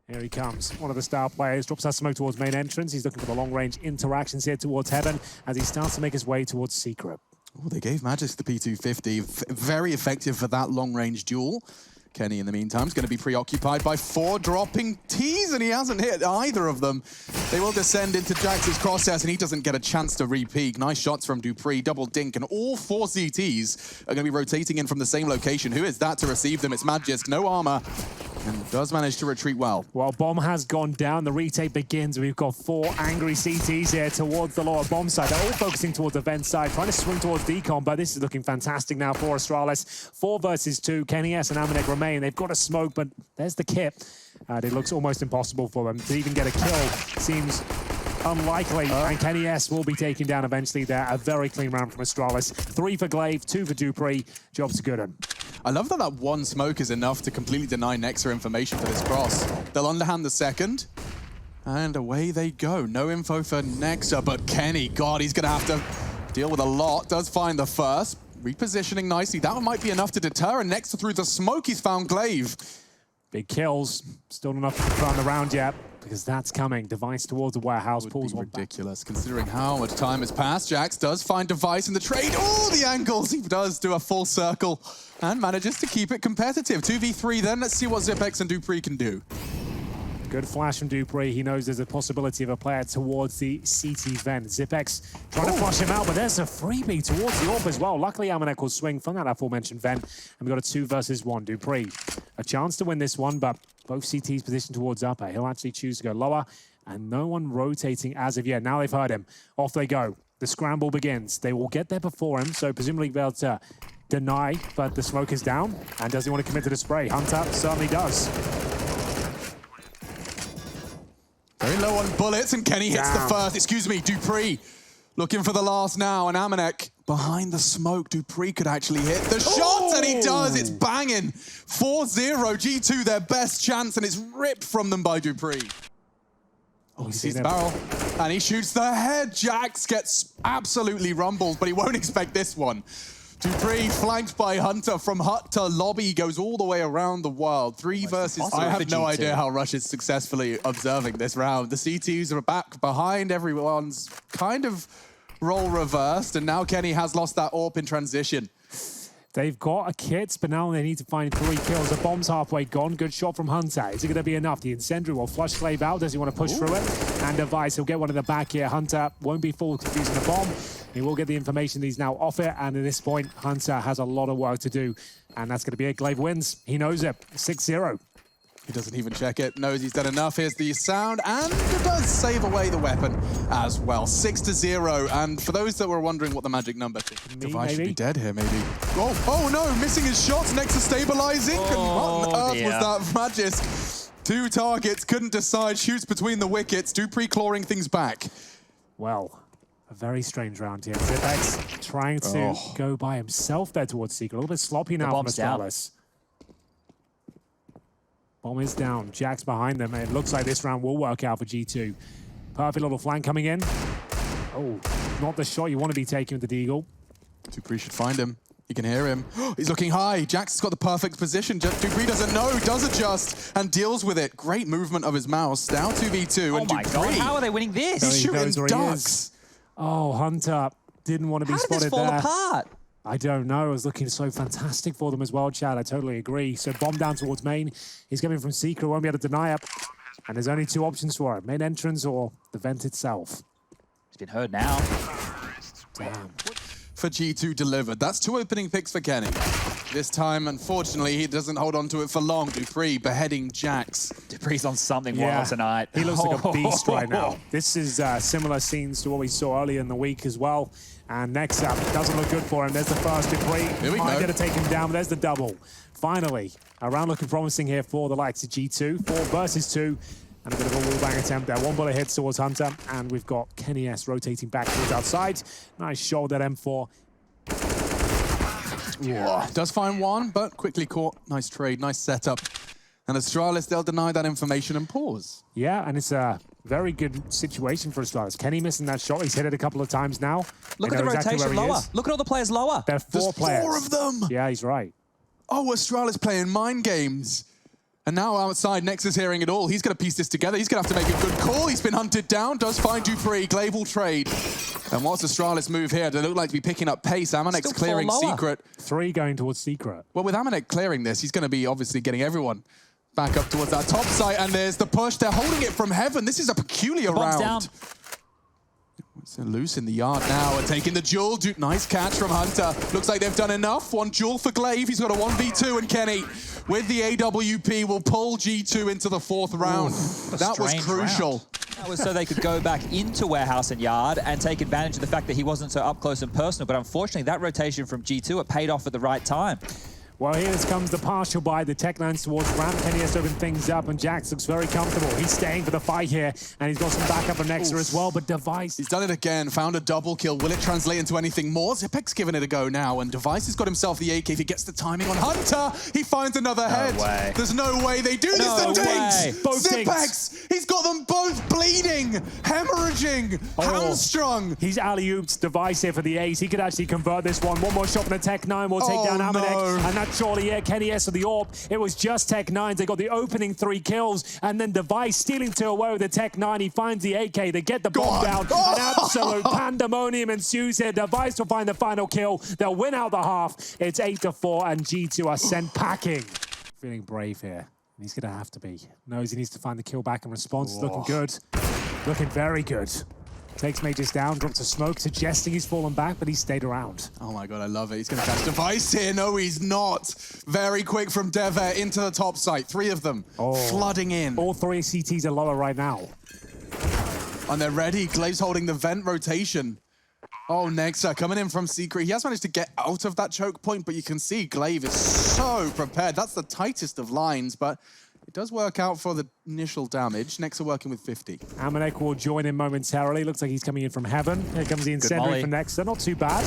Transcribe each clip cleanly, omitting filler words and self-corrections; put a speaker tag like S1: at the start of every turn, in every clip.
S1: Here he comes, one of the star players, drops that smoke towards main entrance. He's looking for the long-range interactions here towards Heaven as he starts to make his way towards Secret.
S2: Oh, they gave Magis the P250, very effective for that long-range duel. Kenny, in the meantime, is going to be preoccupied by 4 dropping Ts, and he hasn't hit either of them. They will descend into Jax's crosshairs, and he doesn't get a chance to re-peek. Nice shots from Dupree, double dink, and all 4 CTs are going to be rotating in from the same location. Who is that to receive them? It's Magisk, no armor, and does manage to retreat well.
S1: Well, bomb has gone down. The retake begins. We've got 4 angry CTs here towards the lower bomb side. They're all focusing towards the vent side, trying to swing towards decon, but this is looking fantastic now for Astralis. 4 versus 2. Kenny S and Amanek remain. They've got a smoke, but there's the kit. It looks almost impossible for them to even get a kill. Seems unlikely, and Kenny S will be taken down eventually there. A very clean round from Astralis. 3 for Glaive, 2 for Dupree. Job's good.
S2: I love that 1 smoke is enough to completely deny Nexa information for this cross. They'll underhand the second, and away they go. No info for Nexa, but Kenny, God, he's going to have to deal with a lot. Does find the first. Repositioning nicely. That might be enough to deter, and Nexa through the smoke, he's found Glaive.
S1: Big kills. Still not enough to confirm the round yet, because that's coming. Device towards the warehouse. Pulls one
S2: ridiculous, considering how much time has passed. Jax does find Device in the trade. Oh, the angles! He does do a full circle and manages to keep it competitive. 2v3 then. Let's see what Zipex and Dupree can do.
S1: Good flash from Dupree. He knows there's a possibility of a player towards the CT vent. Zipex trying to flush him out, but there's a freebie towards the AWP as well. Luckily, Amanek will swing from that aforementioned vent, and we've got a 2 versus 1. Dupree, a chance to win this one, but both CTs positioned towards upper. He'll actually choose to go lower, and no one rotating as of yet. Now they've heard him. Off they go. The scramble begins. They will get there before him, so presumably they'll deny, but the smoke is down. And does he want to commit to the spray? Hunter certainly does.
S2: Very low on bullets, and Kenny hits the first. Excuse me, Dupree looking for the last now, and Amanek behind the smoke. Dupree could actually hit the shot, and he does. It's banging. 4-0, G2 their best chance, and it's ripped from them by Dupree. Oh, he sees the barrel, and he shoots the head. Jax gets absolutely rumbled, but he won't expect this one. Dupree flanked by Hunter from hut to lobby, goes all the way around the world. 3 versus 2. I have no idea how Rush is successfully observing this round. The CTs are back behind, everyone's kind of role reversed, and now Kenny has lost that AWP in transition.
S1: They've got a kit, but now they need to find 3 kills. The bomb's halfway gone. Good shot from Hunter. Is it going to be enough? The incendiary will flush Glaive out. Does he want to push through it? And Device, he'll get one in the back here. Hunter won't be full confusing the bomb. He will get the information he's now off it. And at this point, Hunter has a lot of work to do. And that's going to be it. Glaive wins. He knows it. 6-0.
S2: He doesn't even check it, knows he's done enough. Here's the sound, and it does save away the weapon as well. 6-0, and for those that were wondering what the magic number is, Device should be dead here, maybe. Oh no, missing his shots, next to stabilizing. What on earth was that Magisk? 2 targets, couldn't decide, shoots between the wickets. Dupree clawing things back.
S1: Well, a very strange round here. Zipex trying to go by himself there towards Secret. A little bit sloppy now from Astralis. Bomb is down. Jax behind them. It looks like this round will work out for G2. Perfect little flank coming in. Oh, not the shot you want to be taking with the Deagle.
S2: Dupree should find him. He can hear him. He's looking high. Jax has got the perfect position. Dupree doesn't know, does adjust, and deals with it. Great movement of his mouse. Down 2v2.
S3: Oh my God, how are they winning this?
S2: He's shooting ducks.
S1: Oh, Hunter didn't want to be spotted there.
S3: How did this fall apart?
S1: I don't know. It was looking so fantastic for them as well, Chad. I totally agree. So bomb down towards main. He's coming from Secret. Won't be able to deny it. And there's only 2 options for him. Main entrance or the vent itself.
S3: It's been heard now.
S1: Damn.
S2: For G2 delivered. That's 2 opening picks for Kenny. This time, unfortunately, he doesn't hold on to it for long. Dupree beheading Jax.
S3: Dupree's on something wild tonight.
S1: He looks like a beast right now. This is similar scenes to what we saw earlier in the week as well. And next up, doesn't look good for him. There's the first Dupree.
S2: Here we go.
S1: Might get to take him down, but there's the double. Finally, a round looking promising here for the likes of G2. 4 versus 2. And a bit of a wallbang attempt there. 1 bullet hits towards Hunter. And we've got Kenny S rotating back towards outside. Nice shoulder M4.
S2: Yeah. Does find 1, but quickly caught. Nice trade, nice setup. And Astralis, they'll deny that information and pause.
S1: Yeah, and it's a very good situation for Astralis. Kenny missing that shot. He's hit it a couple of times now.
S3: Look at the rotation lower. Look at all the players lower.
S1: There are 4 players.
S2: 4 of them.
S1: Yeah, he's right.
S2: Oh, Astralis playing mind games. And now outside, Nex is hearing it all. He's going to piece this together. He's going to have to make a good call. He's been hunted down, does find dupreeh. Glaive will trade. And what's Astralis move here? They look like to be picking up pace. Amanek's clearing Secret.
S1: 3 going towards Secret.
S2: Well, with Amanek clearing this, he's going to be obviously getting everyone back up towards that top site. And there's the push. They're holding it from heaven. This is a peculiar round.
S3: Down.
S2: It's loose in the yard now and taking the duel. Nice catch from Hunter. Looks like they've done enough. One duel for Glaive. He's got a 1v2, and Kenny with the AWP will pull G2 into the 4th round.
S3: Ooh,
S2: that was crucial.
S3: Round. That was so they could go back into Warehouse and Yard and take advantage of the fact that he wasn't so up close and personal. But unfortunately, that rotation from G2, it paid off at the right time.
S1: Well, here comes the partial buy. The Tech9 towards ramp. Kenny has to open things up, and Jax looks very comfortable. He's staying for the fight here, and he's got some backup from Nexa as well, but Device...
S2: He's done it again, found a double kill. Will it translate into anything more? Xyp9x giving it a go now, and Device has got himself the AK. If he gets the timing on Hunter, he finds another head.
S3: Way.
S2: There's no way they do this.
S3: No
S2: The
S3: way.
S2: dinks!
S1: Both
S2: Xyp9x! He's got them both bleeding, hemorrhaging, hamstrung.
S1: He's alley-ooped Device here for the ace. He could actually convert this one. One more shot from the Tech9 will take down Amanek, and that's surely it. Kenny S of the AWP. It was just Tech9. They got the opening 3 kills, and then Device stealing 2 away with the Tech9. He finds the AK. They get the bomb down. An absolute pandemonium ensues here. Device will find the final kill. They'll win out the half. It's 8-4, and G2 are sent packing. Feeling brave here. He's going to have to be. Knows he needs to find the kill back in response. It's looking good. Looking very good. Takes Mages down, drops a smoke, suggesting he's fallen back, but he stayed around.
S2: Oh my god, I love it. He's going to catch Device here. No, he's not. Very quick from Dever into the top site. 3 of them flooding in.
S1: All 3 CTs are lower right now.
S2: And they're ready. Glaive's holding the vent rotation. Oh, Nexa coming in from Secret. He has managed to get out of that choke point, but you can see Glaive is so prepared. That's the tightest of lines, but it does work out for the initial damage. Nexa working with 50.
S1: Amanek will join in momentarily. Looks like he's coming in from heaven. Here comes the incendiary from Nexa. Not too bad.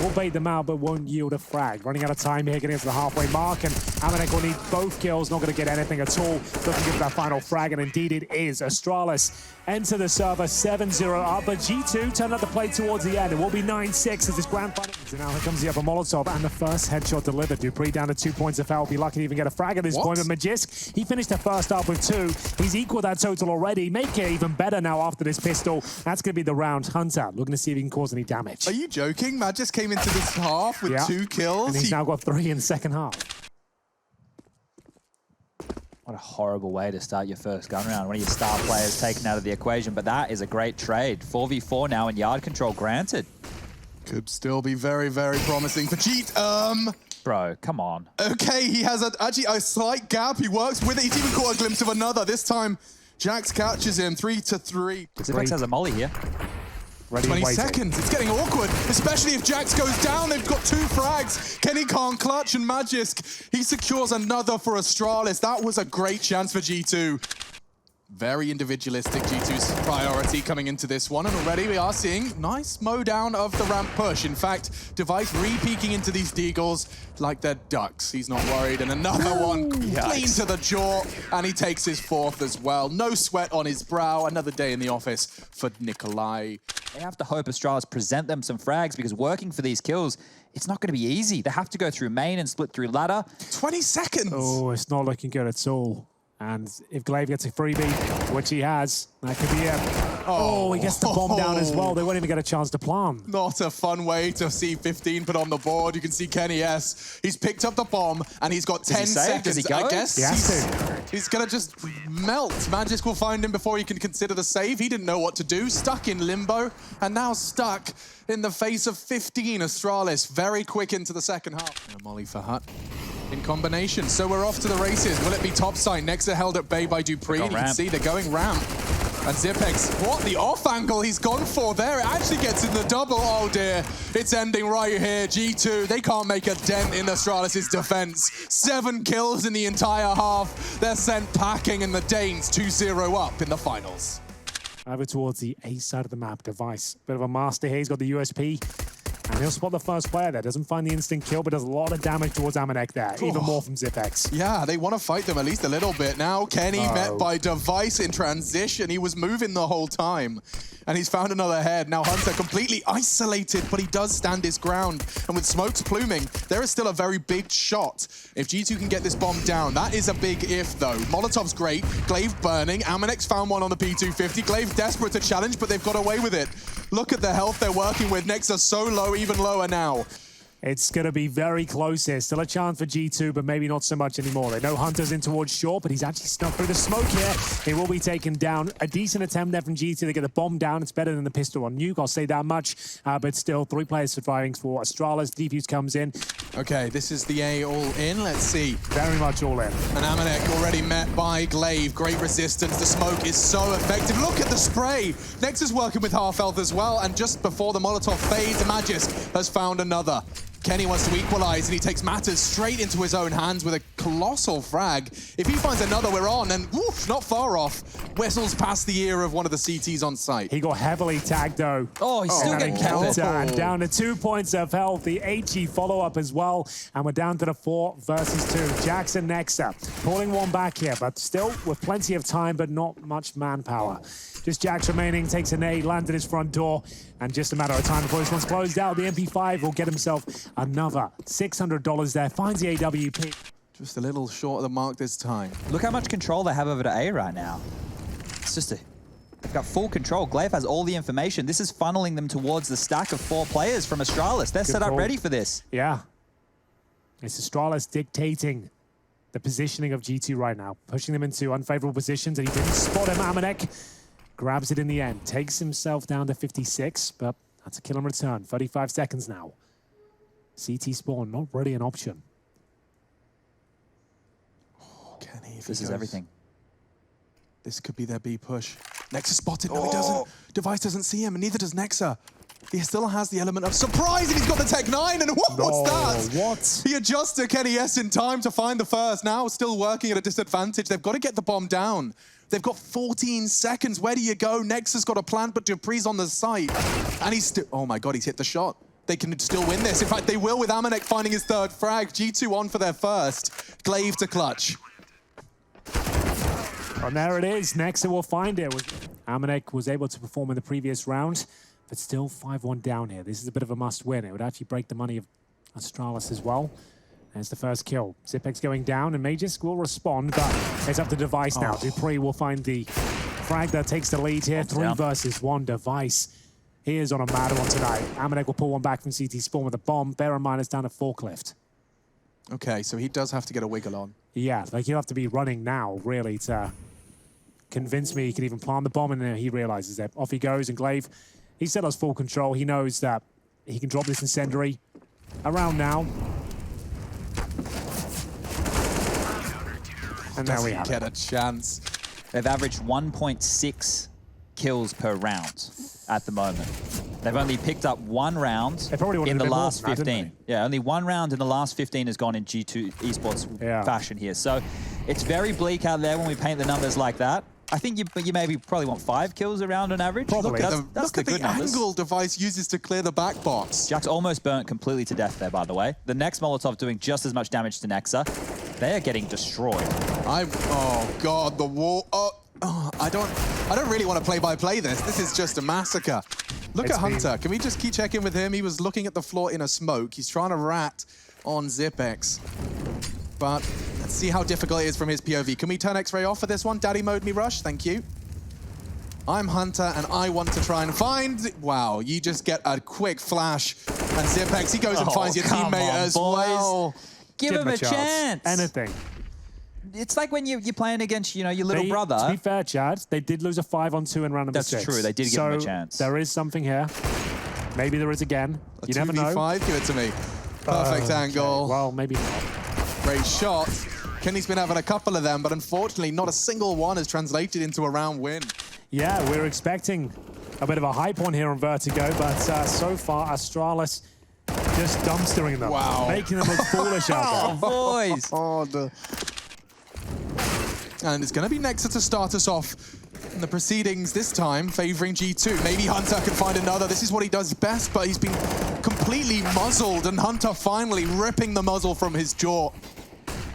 S1: Will bait them out, but won't yield a frag. Running out of time here, getting into the halfway mark, and Amanek will need both kills. Not going to get anything at all. Looking to get that final frag, and indeed it is. Astralis enter the server 7-0 up, but G2 turn out the play towards the end. It will be 9-6 as this grand final. So now here comes the upper Molotov, and the first headshot delivered. dupreeh down to 2 points of foul. Be lucky to even get a frag at this point, but Magisk, he finished the first half with 2. He's equaled that total already. Make it even better now after this pistol. That's going to be the round. Hunter looking to see if he can cause any damage.
S2: Are you joking? Magisk came into this half with 2 kills.
S1: And he's now got 3 in the second half.
S3: What a horrible way to start your first gun round. One of your star players taken out of the equation, but that is a great trade. 4v4 now and yard control granted.
S2: Could still be very, very promising for Cheat.
S3: Bro, come on.
S2: Okay, he has actually a slight gap. He works with it. He's even caught a glimpse of another. This time, Jax catches him 3-3.
S3: Xyp9x has a molly here.
S2: 20 seconds. It's getting awkward, especially if Jax goes down. They've got 2 frags. Kenny can't clutch, and Magisk, he secures another for Astralis. That was a great chance for G2. Very individualistic, G2's priority coming into this one, and already we are seeing nice mow down of the ramp push. In fact, Device re-peeking into these deagles like they're ducks. He's not worried, and another one clean to the jaw, and he takes his 4th as well. No sweat on his brow. Another day in the office for Nikolai.
S3: They have to hope Astralis present them some frags, because working for these kills, it's not going to be easy. They have to go through main and split through ladder.
S2: 20 seconds!
S1: Oh, it's not looking good at all. And if Glaive gets a freebie, which he has, that could be it. Oh, he gets the bomb down as well. They won't even get a chance to plant.
S2: Not a fun way to see 15 put on the board. You can see Kenny S. He's picked up the bomb, and he's got 10 seconds.
S3: Does he go?
S2: I guess
S1: he has to.
S2: He's going to just melt. Magisk will find him before he can consider the save. He didn't know what to do. Stuck in limbo, and now stuck in the face of 15. Astralis very quick into the second half. And a molly for Hut in combination. So we're off to the races. Will it be top side? Nexa held at bay by dupreeh. And you can see they're going ramp. And Xyp9x, what the off angle he's gone for there. It actually gets in the double. Oh dear, it's ending right here. G2, they can't make a dent in Astralis' defense. 7 kills in the entire half. They're sent packing, and the Danes 2-0 up in the finals.
S1: Over towards the A side of the map. Device, bit of a master here. He's got the USP. And he'll spot the first player there. Doesn't find the instant kill, but does a lot of damage towards Amanek there. Even more from Zipex.
S2: Yeah, they want to fight them at least a little bit. Now Kenny met by Device in transition. He was moving the whole time. And he's found another head. Now Hunter completely isolated, but he does stand his ground. And with smokes pluming, there is still a very big shot. If G2 can get this bomb down, that is a big if, though. Molotov's great. Glaive burning. Amanek's found one on the P250. Glaive desperate to challenge, but they've got away with it. Look at the health they're working with. Nexa so low, even lower now.
S1: It's going to be very close here. Still a chance for G2, but maybe not so much anymore. They know Hunter's in towards short, but he's actually snuck through the smoke here. He will be taken down. A decent attempt there from G2 to get the bomb down. It's better than the pistol on Nuke, I'll say that much. But still, 3 players surviving for Astralis. Defuse comes in.
S2: Okay, this is the A all in. Let's see.
S1: Very much all in.
S2: And Amanek already met by Glaive. Great resistance. The smoke is so effective. Look at the spray. Nexa's working with half health as well. And just before the Molotov fades, Magis has found another. Kenny wants to equalize, and he takes matters straight into his own hands with a colossal frag. If he finds another, we're on, and woof, not far off. Whistles past the ear of one of the CTs on site.
S1: He got heavily tagged, though.
S3: Oh, he's still getting
S1: counter,
S3: counted.
S1: and down to 2 points of health. The HE follow-up as well, and we're down to the 4 versus 2. Jackson Nexa pulling one back here, but still with plenty of time, but not much manpower. Just Jax remaining, takes a nade, lands at his front door, and just a matter of time before this one's closed out. The MP5 will get himself another $600 there, finds the AWP.
S2: Just a little short of the mark this time.
S3: Look how much control they have over to A right now. It's just they've got full control. Glaive has all the information. This is funneling them towards the stack of 4 players from Astralis. They're set up ready for this.
S1: Yeah. It's Astralis dictating the positioning of G2 right now, pushing them into unfavorable positions, and he didn't spot him. Amanek grabs it in the end, takes himself down to 56, but that's a kill in return. 35 seconds now. CT spawn, not really an option.
S2: Oh, Kenny, if
S3: This is everything.
S2: This could be their B push. Nexa spotted. No, he doesn't. Device doesn't see him, and neither does Nexa. He still has the element of surprise, and he's got the Tech 9, and what's that?
S1: What?
S2: He adjusts to Kenny S in time to find the first. Now still working at a disadvantage. They've got to get the bomb down. They've got 14 seconds. Where do you go? Nexa's got a plan, but Dupree's on the site. And he's still... Oh my God, he's hit the shot. They can still win this. In fact, they will with Amanek finding his 3rd frag. G2 on for their first. Glaive to clutch.
S1: And there it is. Nexa will find it. Amanek was able to perform in the previous round, but still 5-1 down here. This is a bit of a must-win. It would actually break the money of Astralis as well. There's the first kill. Zipex going down, and Magis will respond, but it's up to Device now. Dupree will find the frag that takes the lead here. 3 versus 1. Device. He is on a mad one tonight. Amanek will pull one back from CT spawn with a bomb. Bear in mind, it's down a forklift.
S2: Okay, so he does have to get a wiggle on.
S1: Yeah, like he'll have to be running now, really, to convince me he can even plant the bomb, and then he realizes that. Off he goes, and Glaive, he still has full control. He knows that he can drop this incendiary around now. And there we have
S2: get a chance.
S3: They've averaged 1.6 kills per round at the moment. They've only picked up 1 round in the last 15. Yeah, only 1 round in the last 15 has gone in G2 esports fashion here. So it's very bleak out there when we paint the numbers like that. I think you maybe probably want 5 kills a round on average.
S1: Probably.
S3: That's
S2: Look at the angle Device uses to clear the back box.
S3: Jax almost burnt completely to death there, by the way. The next Molotov doing just as much damage to Nexa. They are getting destroyed.
S2: Oh God, the wall. I don't really want to play-by-play this. This is just a massacre. Look at Hunter. Can we just keep checking with him? He was looking at the floor in a smoke. He's trying to rat on Zipex. But let's see how difficult it is from his POV. Can we turn X-ray off for this one? Daddy mode me rush, thank you. I'm Hunter, and I want to try and find... Wow, you just get a quick flash. And Zipex, he goes and finds your teammate as well.
S3: Give him a chance.
S1: Anything.
S3: It's like when you're playing against, your little brother.
S1: To be fair, Chad, they did lose a 5-on-2 in round number 6.
S3: That's true, they did give him a chance.
S1: There is something here. Maybe there is again. You never know.
S2: 2v5, give it to me. Perfect angle.
S1: Okay. Well, maybe not.
S2: Great shot. Kenny's been having a couple of them, but unfortunately not a single one has translated into a round win.
S1: Yeah, we're expecting a bit of a hype on here on Vertigo, but so far Astralis just dumpstering them.
S2: Wow.
S1: Making them look foolish out there.
S3: Boys.
S2: And it's going to be Nexa to start us off. And the proceedings this time favoring G2. Maybe Hunter can find another. This is what he does best, but he's been completely muzzled, and Hunter finally ripping the muzzle from his jaw.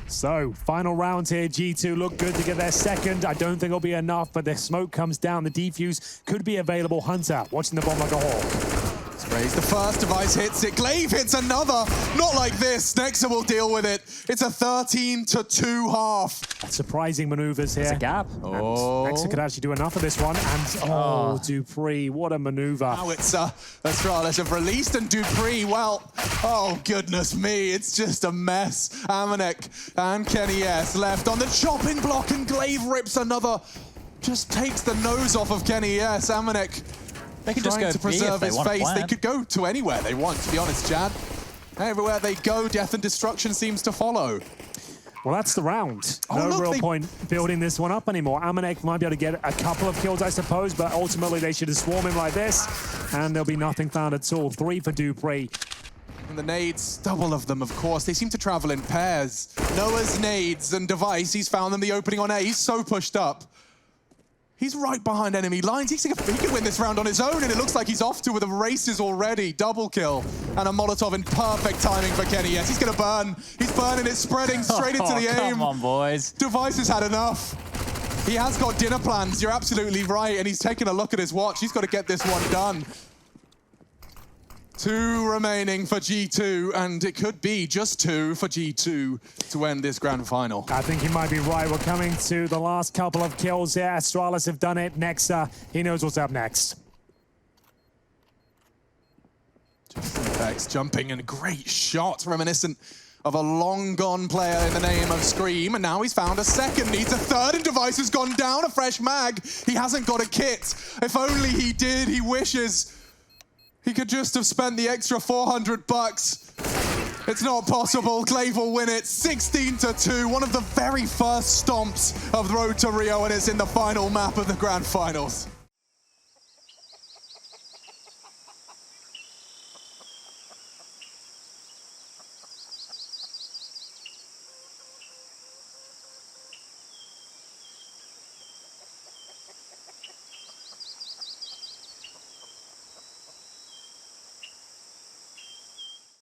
S1: So, final round here. G2 look good to get their second. I don't think it'll be enough, but the smoke comes down. The defuse could be available. Hunter watching the bomb like a hawk.
S2: Sprays the first, device hits it. Glaive hits another. Not like this. Nexa will deal with it. It's a 13-2 half.
S1: Surprising maneuvers here.
S3: It's a gap.
S2: Oh.
S1: And Nexa could actually do enough of this one. And Dupree, what a maneuver.
S2: Now it's Astralis have released, and Dupree, well, oh goodness me, it's just a mess. Amanek and Kenny S left on the chopping block, and Glaive rips another. Just takes the nose off of Kenny S. Amanek
S3: they could just go
S2: to preserve his face. They could go to anywhere they want, to be honest, Chad. Everywhere they go, death and destruction seems to follow.
S1: Well, that's the round.
S2: Oh,
S1: no
S2: look,
S1: real point building this one up anymore. Amanek might be able to get a couple of kills, I suppose, but ultimately they should have swarmed him like this, and there'll be nothing found at all. 3 for Dupree.
S2: And the nades, double of them, of course. They seem to travel in pairs. Noah's nades and Device, he's found them the opening on A. He's so pushed up. He's right behind enemy lines. He could win this round on his own, and it looks like he's off to with the races already. Double kill and a Molotov in perfect timing for Kenny. Yes, he's going to burn. He's burning it, spreading straight into the aim.
S3: Come on, boys.
S2: Device has had enough. He has got dinner plans. You're absolutely right, and he's taking a look at his watch. He's got to get this one done. 2 remaining for G2, and it could be just 2 for G2 to end this grand final.
S1: I think he might be right. We're coming to the last couple of kills here. Astralis have done it. Nexa, he knows what's up next.
S2: Just jumping, and a great shot, reminiscent of a long-gone player in the name of Scream, and now he's found a second, needs a third, and Device has gone down, a fresh mag. He hasn't got a kit. If only he did, he wishes. He could just have spent the extra 400 bucks. It's not possible. Glaive will win it 16-2. One of the very first stomps of the road to Rio, and it's in the final map of the grand finals.